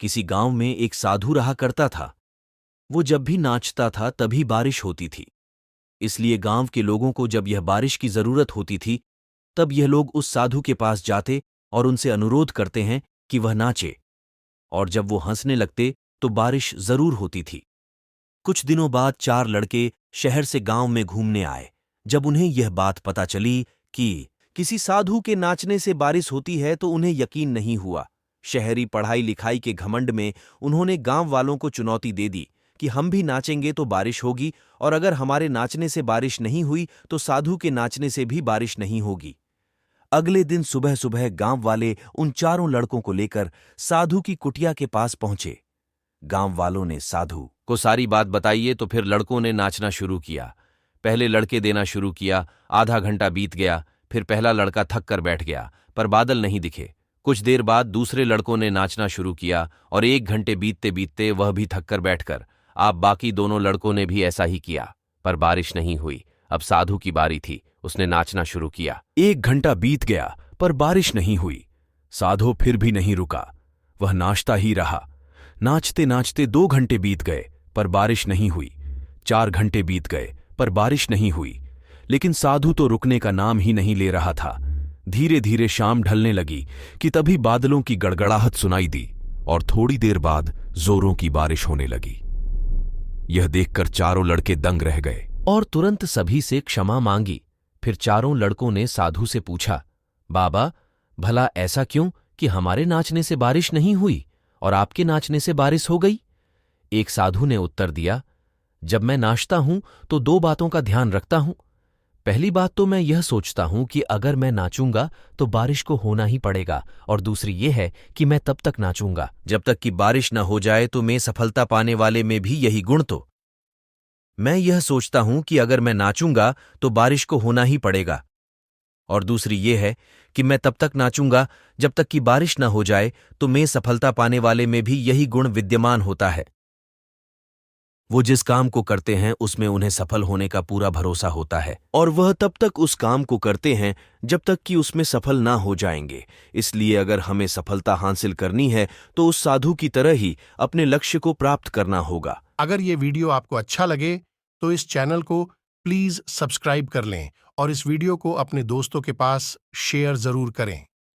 किसी गांव में एक साधु रहा करता था। वो जब भी नाचता था तभी बारिश होती थी। इसलिए गांव के लोगों को जब यह बारिश की जरूरत होती थी, तब यह लोग उस साधु के पास जाते और उनसे अनुरोध करते हैं कि वह नाचे। और जब वो हंसने लगते तो बारिश जरूर होती थी। कुछ दिनों बाद 4 लड़के शहर से गांव में घूमने आए। जब उन्हें यह बात पता चली कि किसी साधु के नाचने से बारिश होती है तो उन्हें यकीन नहीं हुआ। शहरी पढ़ाई लिखाई के घमंड में उन्होंने गांव वालों को चुनौती दे दी कि हम भी नाचेंगे तो बारिश होगी, और अगर हमारे नाचने से बारिश नहीं हुई तो साधु के नाचने से भी बारिश नहीं होगी। अगले दिन सुबह सुबह गांव वाले उन चारों लड़कों को लेकर साधु की कुटिया के पास पहुंचे। गांव वालों ने साधु को सारी बात बताइए तो फिर लड़कों ने नाचना शुरू किया। पहले लड़के देना शुरू किया। आधा घंटा बीत गया, फिर पहला लड़का थक कर बैठ गया, पर बादल नहीं दिखे। कुछ देर बाद दूसरे लड़कों ने नाचना शुरू किया और 1 घंटे बीतते बीतते वह भी थक कर बैठकर। आप बाकी दोनों लड़कों ने भी ऐसा ही किया, पर बारिश नहीं हुई। अब साधु की बारी थी, उसने नाचना शुरू किया। 1 घंटा बीत गया, पर बारिश नहीं हुई। साधु फिर भी नहीं रुका, वह नाचता ही रहा। नाचते नाचते 2 घंटे बीत गए, पर बारिश नहीं हुई। 4 घंटे बीत गए, पर बारिश नहीं हुई। लेकिन साधु तो रुकने का नाम ही नहीं ले रहा था। धीरे धीरे शाम ढलने लगी कि तभी बादलों की गड़गड़ाहट सुनाई दी और थोड़ी देर बाद जोरों की बारिश होने लगी। यह देखकर चारों लड़के दंग रह गए और तुरंत सभी से क्षमा मांगी। फिर चारों लड़कों ने साधु से पूछा, बाबा, भला ऐसा क्यों कि हमारे नाचने से बारिश नहीं हुई और आपके नाचने से बारिश हो गई? एक साधु ने उत्तर दिया, जब मैं नाचता हूं तो 2 बातों का ध्यान रखता हूं। पहली बात तो मैं यह सोचता हूं कि अगर मैं नाचूंगा तो बारिश को होना ही पड़ेगा, और दूसरी यह है कि मैं तब तक नाचूंगा जब तक कि बारिश न हो जाए। तो मैं सफलता पाने वाले में भी यही गुण तो मैं यह सोचता हूं कि अगर मैं नाचूंगा तो बारिश को होना ही पड़ेगा, और दूसरी ये है कि मैं तब तक नाचूंगा जब तक कि बारिश न हो जाए। तो मैं सफलता पाने वाले में भी यही गुण विद्यमान होता है। वो जिस काम को करते हैं उसमें उन्हें सफल होने का पूरा भरोसा होता है, और वह तब तक उस काम को करते हैं जब तक कि उसमें सफल ना हो जाएंगे। इसलिए अगर हमें सफलता हासिल करनी है तो उस साधु की तरह ही अपने लक्ष्य को प्राप्त करना होगा। अगर ये वीडियो आपको अच्छा लगे तो इस चैनल को प्लीज सब्सक्राइब कर लें और इस वीडियो को अपने दोस्तों के पास शेयर जरूर करें।